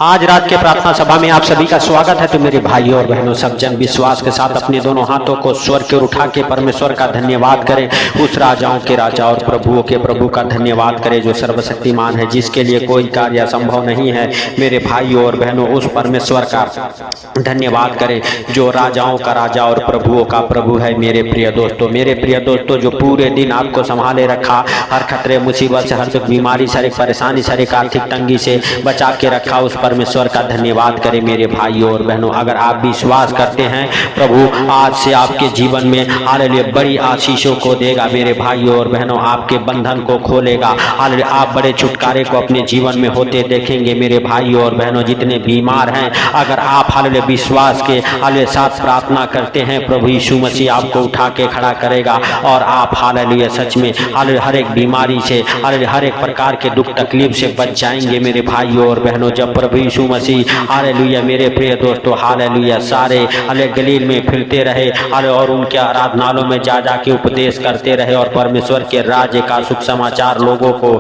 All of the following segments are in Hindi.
आज रात के प्रार्थना सभा में आप सभी का स्वागत है। तो मेरे भाइयों और बहनों, सब जन विश्वास के साथ अपने दोनों हाथों को स्वर की ओर उठा के परमेश्वर का धन्यवाद करें। उस राजाओं के राजा और प्रभुओं के प्रभु का धन्यवाद करें जो सर्वशक्तिमान है, जिसके लिए कोई कार्य असंभव नहीं है। मेरे भाइयों और बहनों, उस परमेश्वर का धन्यवाद करें जो राजाओं का राजा और प्रभुओं का प्रभु है। मेरे प्रिय दोस्तों, जो पूरे दिन आपको संभाले रखा, हर खतरे मुसीबत से, हर दुख बीमारी से, हर एक परेशानी से, हर एक आर्थिक तंगी से बचा के रखा, उस परमेश्वर का धन्यवाद करें। मेरे भाइयों और बहनों, अगर आप विश्वास करते हैं, प्रभु आज से आपके जीवन में हालेलुया बड़ी आशीषों को देगा। मेरे भाइयों और बहनों, आपके बंधन को खोलेगा। हालेलुया आप बड़े छुटकारे को अपने जीवन में होते देखेंगे। मेरे भाइयों और बहनों, जितने बीमार हैं, अगर आप हालेलुया विश्वास के हालेलुया साथ प्रार्थना करते हैं, प्रभु यीशु मसीह आपको उठा के खड़ा करेगा और आप हालेलुया सच में हालेलुया हर एक बीमारी से, हालेलुया हर एक प्रकार के दुख तकलीफ से बच जाएंगे। मेरे भाइयों और बहनों, जब प्रभु यीशु मसीह हालेलुया मेरे प्रिय दोस्तों हालेलुया सारे हालेलुया गलील में फिरते रहे और उनके आराधनालयों में जा के उपदेश करते रहे और परमेश्वर के राज्य का शुभ समाचार लोगों को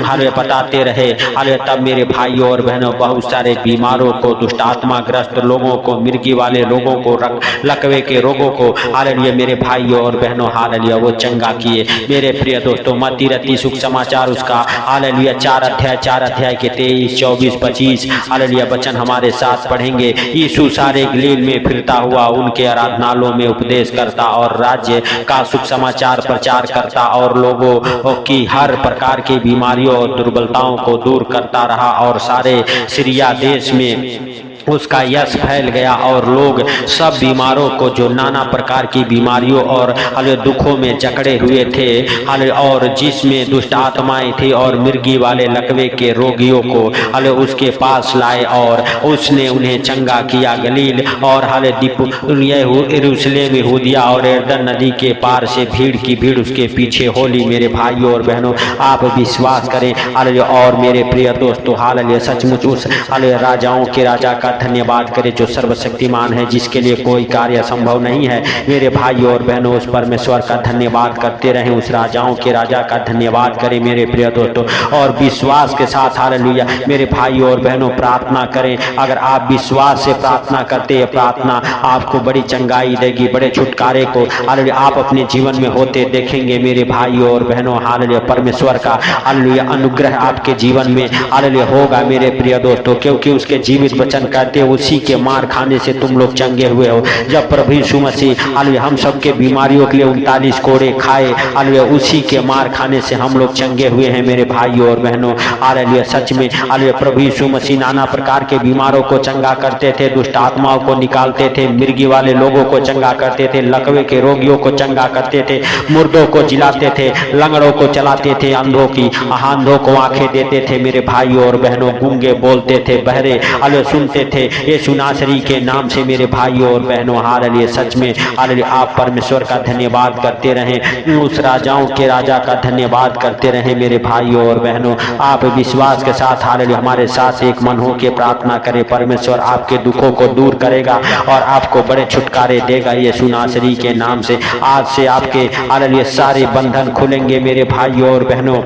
हालेलुया बताते रहे, हालेलुया तब मेरे भाइयों और बहनों बहुत सारे बीमारों को, दुष्ट आत्मा ग्रस्त लोगों को, मिर्गी वाले लोगों को, लकवे के रोगों को हालेलुया मेरे भाइयों और बहनों हालेलुया वो चंगा किए। मेरे प्रिय दोस्तों, मत्ती रत्ती शुभ समाचार उसका हालेलुया 4 अध्याय के 23, 24, 25 हालेलुया वचन हमारे साथ पढ़ेंगे। यीशु सारे गलील में फिरता हुआ उनके आराधनालयों में उपदेश करता और राज्य का शुभ समाचार प्रचार करता और लोगों की हर प्रकार की बीमारियों और दुर्बलताओं को दूर करता रहा और सारे सीरिया देश में उसका यश फैल गया और लोग सब बीमारों को, जो नाना प्रकार की बीमारियों और हालेलुया दुखों में जकड़े हुए थे हालेलुया और जिसमें दुष्ट आत्माएं थी और मिर्गी वाले लकवे के रोगियों को हालेलुया उसके पास लाए और उसने उन्हें चंगा किया। गलील और हालेलुया यरूशलेम, यहूदिया और यरदन नदी के पार से भीड़ की भीड़ उसके पीछे होली। मेरे भाइयों और बहनों, आप विश्वास करें हालेलुया और मेरे प्रिय दोस्तों हालेलुया सचमुच उस हालेलुया राजाओं के राजा का धन्यवाद करें जो सर्वशक्तिमान है, जिसके लिए कोई कार्य असंभव नहीं है। मेरे भाइयों और बहनों, उस परमेश्वर का धन्यवाद करते रहें, उस राजाओं के राजा का धन्यवाद करें मेरे प्रिय दोस्तों, और विश्वास के साथ हालेलुया मेरे भाइयों और बहनों प्रार्थना करें। अगर आप विश्वास से प्रार्थना करते हैं, प्रार्थना आपको बड़ी चंगाई देगी, बड़े छुटकारे को हालेलुया आप अपने जीवन में होते देखेंगे। मेरे भाइयों और बहनों हालेलुया परमेश्वर का हालेलुया अनुग्रह आपके जीवन में हालेलुया होगा मेरे प्रिय दोस्तों, क्योंकि उसके जीवित वचन कहते हैं उसी के मार खाने से तुम लोग चंगे हुए हो। जब प्रभु यीशु मसीह हालेलुया हम सबके बीमारियों के लिए 39 कोड़े खाए, हालेलुया उसी के मार खाने से हम लोग चंगे हुए हैं। मेरे भाइयों और बहनों हालेलुया सच में हालेलुया प्रभु यीशु मसीह नाना प्रकार के बीमारों को चंगा करते थे, दुष्ट आत्माओं को निकालते थे, मिर्गी वाले लोगों को चंगा करते थे, लकवे के रोगियों को चंगा करते थे, मुर्दों को जिलाते थे, लंगड़ों को चलाते थे, अंधों को आंखें देते थे। मेरे भाइयों और बहनों गूंगे बोलते थे, बहरे हालेलुया सुनते थे यीशु नासरी के नाम से। मेरे भाइयों और बहनों हालेलुया सच में हालेलुया आप परमेश्वर का धन्यवाद करते रहें, उस राजाओं के राजा का धन्यवाद करते रहें। मेरे भाइयों और बहनों, आप विश्वास के साथ हालेलुया हमारे साथ एक मन हो के प्रार्थना करें। परमेश्वर आपके दुखों को दूर करेगा और आपको बड़े छुटकारे देगा यीशु नासरी के नाम से। आज से आपके हालेलुया सारे बंधन खुलेंगे। मेरे भाइयों और बहनों,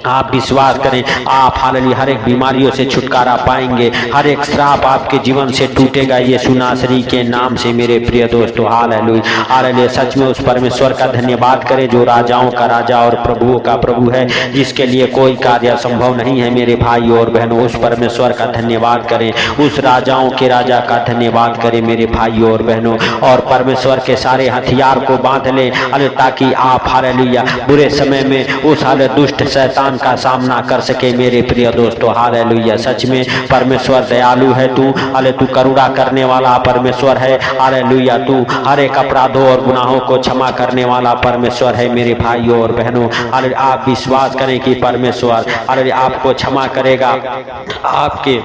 आप विश्वास करें, आप हालेलुया हर एक बीमारियों से छुटकारा पाएंगे, हर एक श्राप आपके जीवन से टूटेगा यीशु नासरी के नाम से। मेरे प्रिय दोस्तों हालेलुया हालेलुया सच में उस परमेश्वर का धन्यवाद करें जो राजाओं का राजा और प्रभुओं का प्रभु है, जिसके लिए कोई कार्य असंभव नहीं है। मेरे भाइयों और बहनों, उस परमेश्वर का धन्यवाद करें, उस राजाओं के राजा का धन्यवाद करें मेरे भाइयों और बहनों, और परमेश्वर के सारे हथियार को बांध लें ताकि आप हालेलुया बुरे समय में उस हालेलुया दुष्ट शैतान का सामना कर सके। मेरे प्रिय दोस्तों हालेलुया सच में परमेश्वर दयालु है, तू करुणा करने वाला परमेश्वर है। हालेलुया तू हर एक अपराधों और गुनाहों को क्षमा करने वाला परमेश्वर है। मेरे भाइयों और बहनों हालेलुया आप विश्वास करें कि परमेश्वर हालेलुया आपको क्षमा करेगा, आपके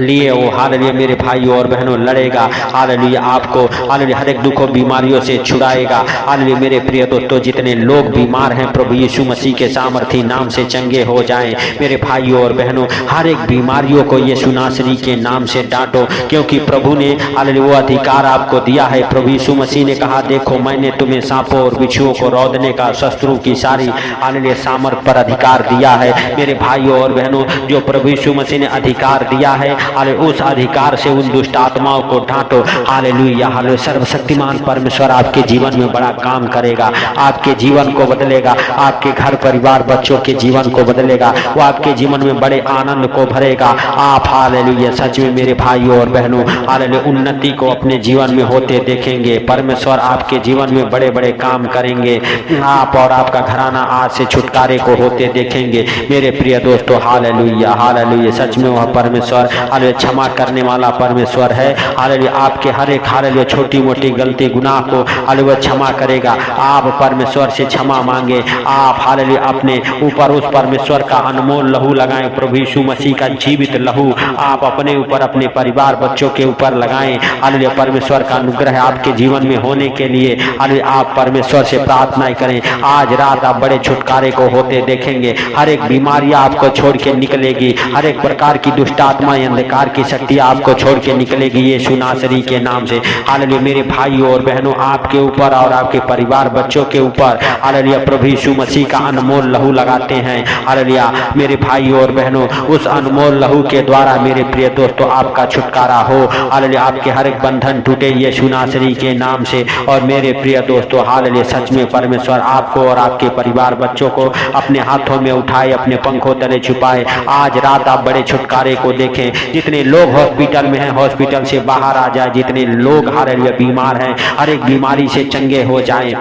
लिए वो हालेलुया मेरे भाइयों और बहनों लड़ेगा। हालेलुया आपको हालेलुया हर एक दुखों बीमारियों से छुड़ाएगा। हालेलुया मेरे प्रिय दोस्तों, जितने लोग बीमार हैं प्रभु यीशु मसीह के सामर्थी नाम से चंगे हो जाएं। मेरे भाइयों और बहनों, हर एक बीमारियों को यीशु नासरी के नाम से डांटो, क्योंकि प्रभु ने हालेलुया वो अधिकार आपको दिया है। प्रभु यीशु मसीह ने कहा, देखो मैंने तुम्हें सांपों और बिच्छुओं को रौंदने का, शत्रु की सारी हालेलुया सामर्थ पर अधिकार दिया है। मेरे भाइयों और बहनों, जो प्रभु यीशु मसीह ने अधिकार दिया है, हालेलुया उस अधिकार से उन दुष्ट आत्माओं को डांटो। Hallelujah hallelujah. सर्वशक्तिमान परमेश्वर आपके जीवन में बड़ा काम करेगा, आपके जीवन को बदलेगा, आपके घर परिवार बच्चों के जीवन को बदलेगा, वो आपके जीवन में बड़े आनंद को भरेगा। आप हालेलुया सच में मेरे भाइयों और बहनों हालेलुया उन्नति को अपने जीवन में होते देखेंगे। परमेश्वर आपके जीवन में बड़े बड़े काम करेंगे। आप और आपका घराना आज से छुटकारे को होते देखेंगे। मेरे प्रिय दोस्तों हालेलुया हालेलुया। सच में वह परमेश्वर हालेलुया क्षमा करने वाला परमेश्वर है। हालेलुया आपके हर एक हालेलुया छोटी मोटी गलती गुनाह को हालेलुया क्षमा करेगा। आप परमेश्वर से क्षमा मांगे। आप हालेलुया अपने ऊपर उस परमेश्वर का अनमोल लहू लगाएं, प्रभु यीशु मसीह का जीवित लहू आप अपने ऊपर, अपने परिवार बच्चों के ऊपर लगाएं। हालेलुया परमेश्वर का अनुग्रह आपके जीवन में होने के लिए हालेलुया आप परमेश्वर से प्रार्थना करें। आज रात आप बड़े छुटकारे को होते देखेंगे। हर एक बीमारी आपको छोड़ के निकलेगी, हर एक प्रकार की दुष्ट आत्मा अंधकार की शक्ति आपको छोड़ के निकलेगी यीशु नासरी के नाम से। हालेलुया मेरे भाइयों और बहनों, आपके ऊपर और आपके परिवार बच्चों के ऊपर हालेलुया प्रभु यीशु मसीह का अनमोल लहू लगाते हैं। हालेलुया मेरे भाइयों और बहनों, उस अनमोल लहू के द्वारा मेरे प्रिय दोस्तों आपका छुटकारा हो। हालेलुया आपके हर एक बंधन टूटे यीशु नासरी के नाम से। और मेरे प्रिय दोस्तों हालेलुया सच में परमेश्वर आपको और आपके परिवार बच्चों को अपने हाथों में उठाए, अपने पंखों तले छुपाए। आज रात आप बड़े छुटकारे को देखें। जितने लोग हॉस्पिटल में हैं हॉस्पिटल से बाहर आ जाए, जितने लोग हालेलुया बीमार हैं हर एक बीमारी से चंगे हो जाएं।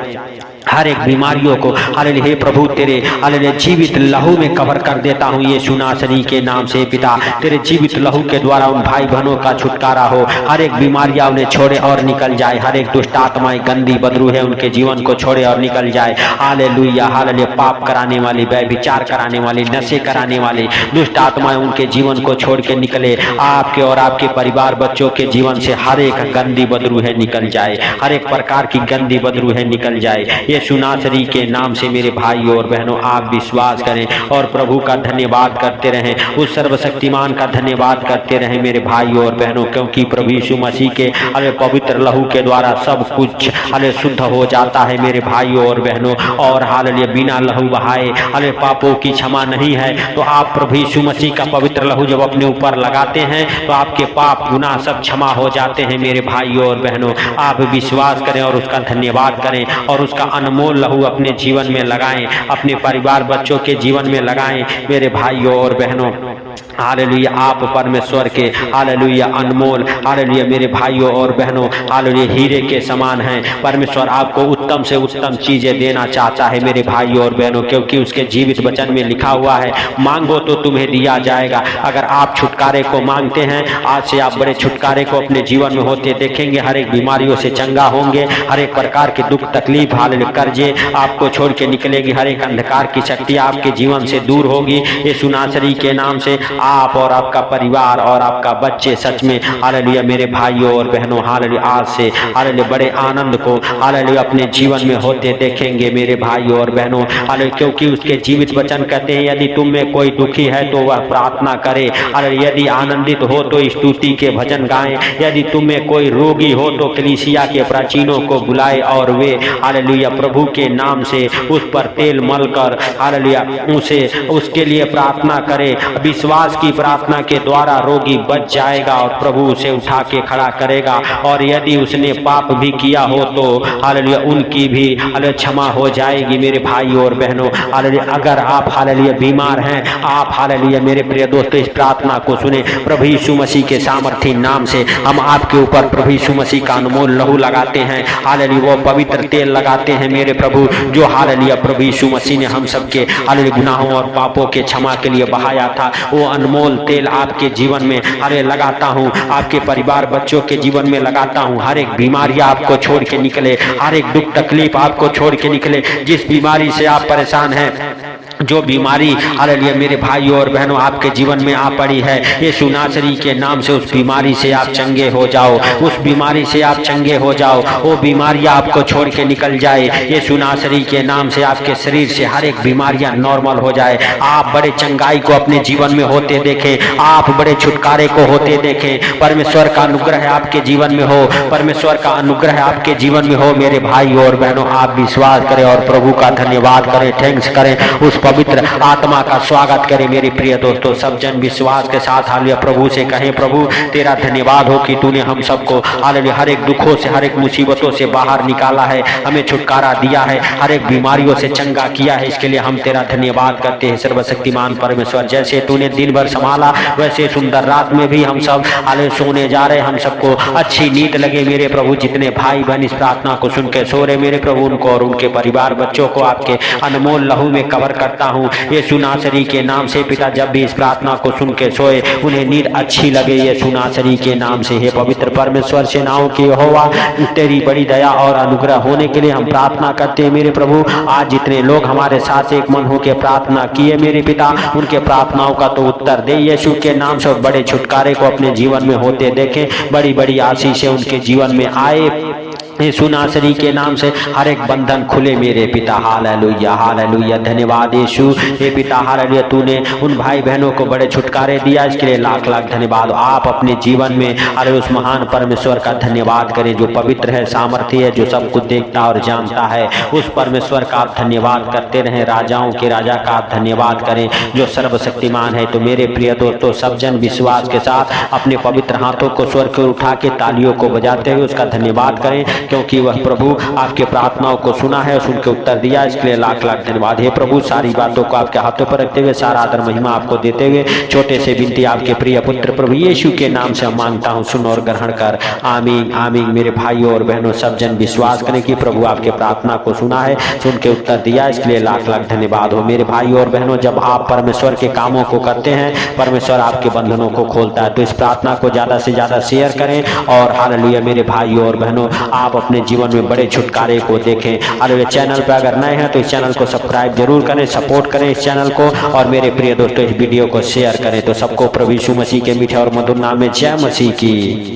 हर एक बीमारियों को हालेलुया हे प्रभु तेरे हालेलुया जीवित लहू में कवर कर देता हूँ यीशु नासरी के नाम से। पिता तेरे जीवित लहू के द्वारा उन भाई बहनों का छुटकारा हो। हर एक बीमारियां उन्हें छोड़े और निकल जाए। हर एक दुष्ट आत्माएं गंदी बदरू है उनके जीवन को छोड़े और निकल जाए। हालेलुया हालेलुया पाप कराने वाली, व्यभिचार कराने वाली, नशे कराने वाली दुष्ट आत्माएं उनके जीवन को छोड़ के निकले। आपके और आपके परिवार बच्चों के जीवन से हर एक गंदी बदरू है निकल जाए। हर एक प्रकार की गंदी बदरू है निकल जाए यीशु नासरी के नाम से। मेरे भाइयों और बहनों आप विश्वास करें और प्रभु का धन्यवाद करते रहें, उस सर्वशक्तिमान का धन्यवाद करते रहें मेरे भाइयों और बहनों, क्योंकि प्रभु यीशु मसीह के पवित्र लहू के द्वारा सब कुछ शुद्ध हो जाता है मेरे भाइयों और बहनों। और हालेलुया बिना लहू बहाए पापों की क्षमा नहीं है। तो आप प्रभु यीशु मसीह का पवित्र लहू जब अपने ऊपर लगाते हैं तो आपके पाप गुनाह सब क्षमा हो जाते हैं मेरे भाइयों और बहनों। आप विश्वास करें और उसका धन्यवाद करें और उसका अनमोल लहू अपने जीवन में लगाएं, अपने परिवार बच्चों के जीवन में लगाएं मेरे भाइयों और बहनों। हालेलुया आप परमेश्वर के हालेलुया अनमोल हालेलुया मेरे भाइयों और बहनों हालेलुया हीरे के समान हैं। परमेश्वर आपको उत्तम से उत्तम चीजें देना चाहता है मेरे भाइयों और बहनों, क्योंकि उसके जीवित वचन में लिखा हुआ है, मांगो तो तुम्हें दिया जाएगा। अगर आप छुटकारे को मांगते हैं, आज से आप बड़े छुटकारे को अपने जीवन में होते देखेंगे। हर एक बीमारियों से चंगा होंगे, हर एक प्रकार के दुख तकलीफ हालेलुया कर्जे आपको छोड़ के निकलेगी, हर एक अंधकार की शक्ति आपके जीवन से दूर होगी यीशु नासरी के नाम से। आप और आपका परिवार और आपका बच्चे सच में हालेलुया मेरे भाइयों और बहनों हालेलुया आज से हालेलुया बड़े आनंद को हालेलुया अपने जीवन में होते देखेंगे मेरे भाइयों और बहनों हालेलुया, क्योंकि उसके जीवित वचन कहते हैं यदि तुम में कोई दुखी है तो वह प्रार्थना करे, हालेलुया यदि आनंदित हो तो स्तुति के भजन गाएं, यदि तुम में कोई रोगी हो तो कलीसिया के प्राचीनों को बुलाए और वे हालेलुया प्रभु के नाम से उस पर तेल मलकर हालेलुया उसे उसके लिए प्रार्थना करे। विश्वास की प्रार्थना के द्वारा रोगी बच जाएगा और प्रभु उसे उठा के खड़ा करेगा। और यदि उसने पाप भी किया हो तो हालेलुया उनकी भी हालेलुया क्षमा हो जाएगी मेरे भाइयों और बहनों। हालेलुया अगर आप हालेलुया बीमार हैं, आप हालेलुया मेरे प्रिय दोस्तों इस प्रार्थना को सुने। प्रभु यीशु मसीह के सामर्थी नाम से हम आपके ऊपर प्रभु यीशु मसीह का अनमोल लहू लगाते हैं, हालेलुया वो पवित्र तेल लगाते हैं मेरे प्रभु, जो हालेलुया प्रभु यीशु मसीह ने हम सबके हालेलुया गुनाहों और पापों के क्षमा के लिए बहाया था। वो अनमोल तेल आपके जीवन में हालेलुया लगाता हूँ, आपके परिवार बच्चों के जीवन में लगाता हूँ। हर एक बीमारी आपको छोड़ के निकले, हर एक दुख तकलीफ आपको छोड़ के निकले। जिस बीमारी से आप परेशान हैं जो बीमारी हालेलुया मेरे भाइयों और बहनों आपके जीवन में आ पड़ी है, यीशु नासरी के नाम से उस बीमारी से आप चंगे हो जाओ, उस बीमारी से आप चंगे हो जाओ, वो बीमारियां आपको छोड़ के निकल जाए। यीशु नासरी के नाम से आपके शरीर से हर एक बीमारियां नॉर्मल हो जाए। आप बड़े चंगाई को अपने जीवन में होते देखें, आप बड़े छुटकारे को होते देखें। परमेश्वर का अनुग्रह आपके जीवन में हो, परमेश्वर का अनुग्रह आपके जीवन में हो। मेरे भाइयों और बहनों आप विश्वास करें और प्रभु का धन्यवाद करें, थैंक्स करें, उस पवित्र आत्मा का स्वागत करें। मेरे प्रिय दोस्तों, सब जन विश्वास के साथ हालेलुया प्रभु से कहें, प्रभु तेरा धन्यवाद हो कि तूने हम सबको हालेलुया हर एक दुखों से, हर एक मुसीबतों से बाहर निकाला है, हमें छुटकारा दिया है, हर एक बीमारियों से चंगा किया है। इसके लिए हम तेरा धन्यवाद करते हैं सर्वशक्तिमान परमेश्वर। जैसे तूने दिन भर संभाला वैसे सुंदर रात में भी हम सब हालेलुया सोने जा रहे, हम सबको अच्छी नींद लगे। मेरे प्रभु जितने भाई बहन इस प्रार्थना को सुन के सो रहे, मेरे प्रभु उनको और उनके परिवार बच्चों को आपके अनमोल लहू में कवर करता हूँ यीशु नासरी के नाम से। पिता जब भी इस प्रार्थना को सुन के सोए उन्हें नींद अच्छी लगे यीशु नासरी के नाम से। हे पवित्र परमेश्वर सेनाओं की यहोवा, तेरी बड़ी दया और अनुग्रह होने के लिए हम प्रार्थना करते हैं मेरे प्रभु। आज जितने लोग हमारे साथ एक मन होकर प्रार्थना किए मेरे पिता, उनके प्रार्थनाओं का तो उत्तर दे यीशु के नाम से। बड़े छुटकारे को अपने जीवन में होते देखें, बड़ी बड़ी आशीषें उनके जीवन में आए यीशु नासरी के नाम से। हर एक बंधन खुले मेरे पिता। हालेलुया हालेलुया, धन्यवाद यीशु। हे पिता हालेलुया, तूने उन भाई बहनों को बड़े छुटकारे दिया, इसके लिए लाख लाख धन्यवाद। आप अपने जीवन में हालेलुया उस महान परमेश्वर का धन्यवाद करें जो पवित्र है, सामर्थ्य है, जो सब कुछ देखता और जानता है। उस परमेश्वर का आप धन्यवाद करते रहें। राजाओं के राजा का आप धन्यवाद करें जो सर्वशक्तिमान है। तो मेरे प्रिय दोस्तों, सब जन विश्वास के साथ अपने पवित्र हाथों को स्वर को उठा के तालियों को बजाते हुए उसका धन्यवाद करें, क्योंकि वह प्रभु आपके प्रार्थनाओं को सुना है, सुन के उत्तर दिया। इसके लिए लाख लाख धन्यवाद। हे प्रभु, सारी बातों को आपके हाथों पर रखते हुए सारा आदर महिमा आपको देते हुए छोटे से विनती आपके प्रिय पुत्र प्रभु यीशु के नाम से मांगता हूँ, सुन और ग्रहण कर। आमीन आमीन। मेरे भाइयों और बहनों, सब जन विश्वास करें कि प्रभु आपके प्रार्थना को सुना है, सुन के उत्तर दिया। इसके लिए लाख लाख धन्यवाद हो। मेरे भाइयों और बहनों, जब आप परमेश्वर के कामों को करते हैं, परमेश्वर आपके बंधनों को खोलता है। तो इस प्रार्थना को ज्यादा से ज्यादा शेयर करें और हालेलुया मेरे भाइयों और बहनों, आप अपने जीवन में बड़े छुटकारे को देखें। हालेलुया, चैनल पर अगर नए हैं तो इस चैनल को सब्सक्राइब जरूर करें, सपोर्ट करें इस चैनल को। और मेरे प्रिय दोस्तों, इस वीडियो को शेयर करें। तो सबको प्रभु यीशु मसीह के मीठे और मधुर नाम में जय मसीह की।